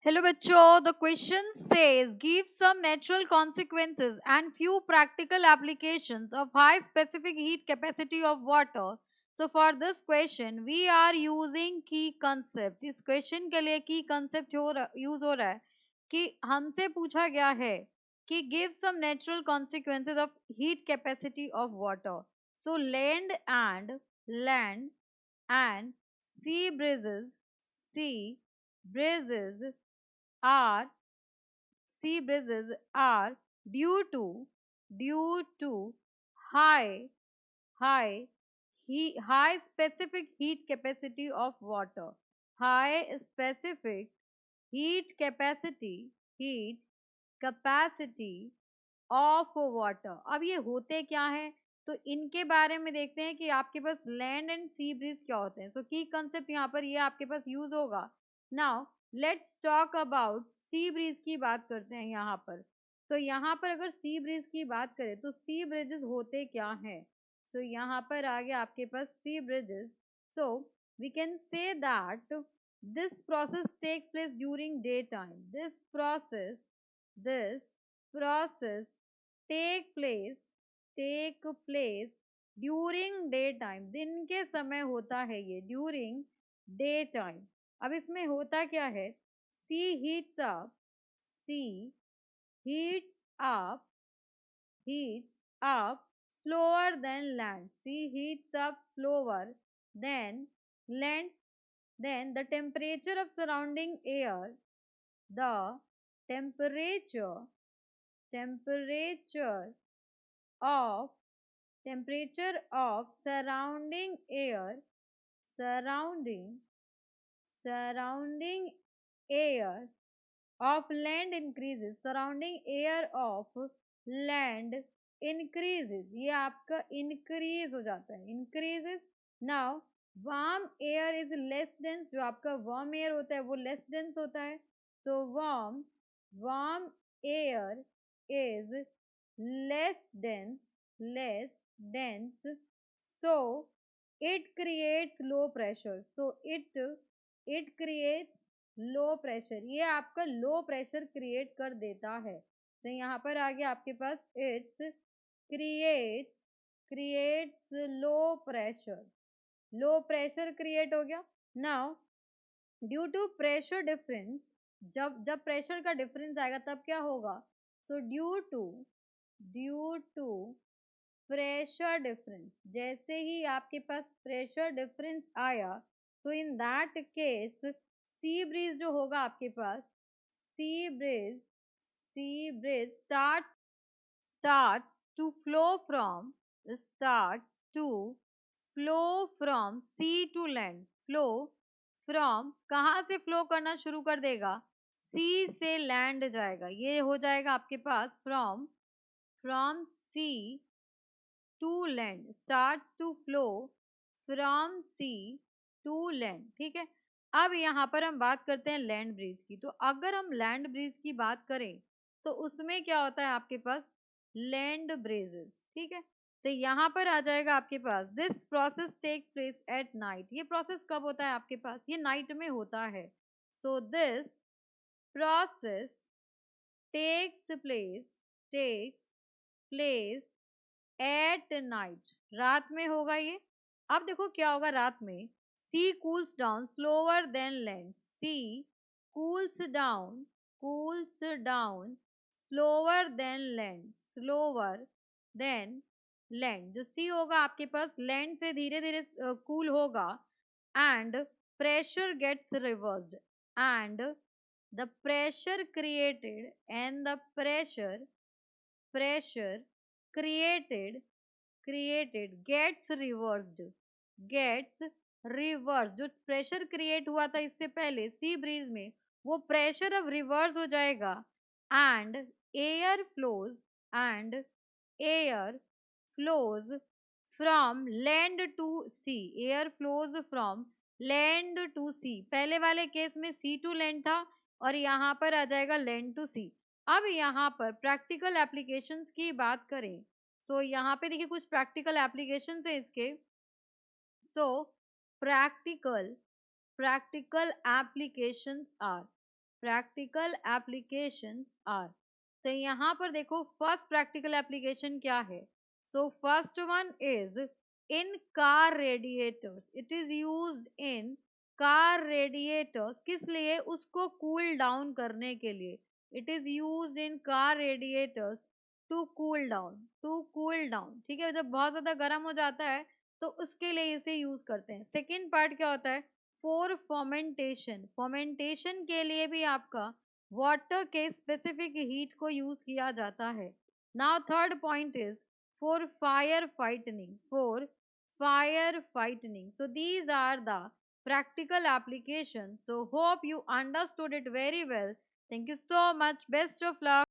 Hello बच्चों, the question says give some natural consequences and few practical applications of high specific heat capacity of water. So for this question we are using key concept. इस question के लिए key concept use हो रहा है कि हमसे पूछा गया है कि give some natural consequences of heat capacity of water. So land and sea breezes are sea breezes are due to high high high specific heat capacity of water. High specific heat capacity of water. अब ये होते क्या है, तो इनके बारे में देखते हैं कि आपके पास लैंड एंड सी ब्रीज क्या होते हैं. सो की कंसेप्ट यहाँ पर ये आपके पास यूज होगा. Now let's talk about sea breeze की बात करते हैं यहाँ पर. तो यहाँ पर अगर सी ब्रीज की बात करें तो सी ब्रिजेस होते क्या हैं. तो यहाँ पर आ गया आपके पास sea breezes. So we can say that this process takes place during day time. This process take place during day time. दिन के समय होता है ये, ड्यूरिंग डे टाइम. अब इसमें होता क्या है, sea heats up slower than land. Sea heats up slower than land. Then the temperature of surrounding air, the temperature of temperature of surrounding surrounding air of land increases. Surrounding air of land increases. ये आपका increase हो जाता है, increases. Now warm air is less dense. जो आपका warm air होता है वो less dense होता है. So warm air is less dense. So it creates low pressure. it creates low pressure. ये आपका लो प्रेशर क्रिएट कर देता है. तो यहाँ पर आ गया आपके पास it's creates low pressure create हो गया. Now due to pressure difference, जब प्रेशर का डिफरेंस आएगा तब क्या होगा. So due to pressure difference, जैसे ही आपके पास प्रेशर डिफरेंस आया तो in that case sea breeze जो होगा आपके पास, sea breeze starts to flow from sea to land. Flow from कहाँ से फ्लो करना शुरू कर देगा, सी से लैंड जाएगा. ये हो जाएगा आपके पास from sea to land. Starts to flow from sea to land. ठीक है. अब यहाँ पर हम बात करते हैं लैंड ब्रीज की. तो अगर हम लैंड ब्रीज की बात करें तो उसमें क्या होता है आपके पास, लैंड ब्रीजेस. ठीक है. तो यहाँ पर आ जाएगा आपके पास this process takes place at night. ये प्रोसेस कब होता है आपके पास, ये नाइट में होता है. So this process takes place at night. रात में होगा ये. अब देखो क्या होगा रात में, sea cools down slower than land. Sea cools down slower than land. जो सी होगा आपके पास लैंड से धीरे धीरे कूल होगा. And pressure gets reversed. And the pressure created created gets reversed. जो प्रेशर क्रिएट हुआ था इससे पहले सी ब्रीज में, वो प्रेशर अब रिवर्स हो जाएगा. And air flows from land to sea. पहले वाले केस में सी टू लैंड था और यहाँ पर आ जाएगा लैंड टू सी. अब यहाँ पर प्रैक्टिकल एप्लीकेशंस की बात करें. सो यहाँ पे देखिए कुछ प्रैक्टिकल एप्लीकेशंस है इसके. So practical applications are, practical applications are. तो यहाँ पर देखो फर्स्ट प्रैक्टिकल एप्लीकेशन क्या है। So first one is in car radiators. It is used in car radiators. किस लिए? उसको कूल डाउन करने के लिए। It is used in car radiators to cool down. To cool down, ठीक है, जब बहुत ज्यादा गर्म हो जाता है तो उसके लिए इसे यूज करते हैं। सेकेंड पार्ट क्या होता है? For fermentation. फॉर्मेंटेशन के लिए भी आपका वाटर के स्पेसिफिक हीट को यूज किया जाता है। Now third point is for fire fighting. For fire fighting. So these are the practical applications. So hope you understood it very well. Thank you so much. Best of luck.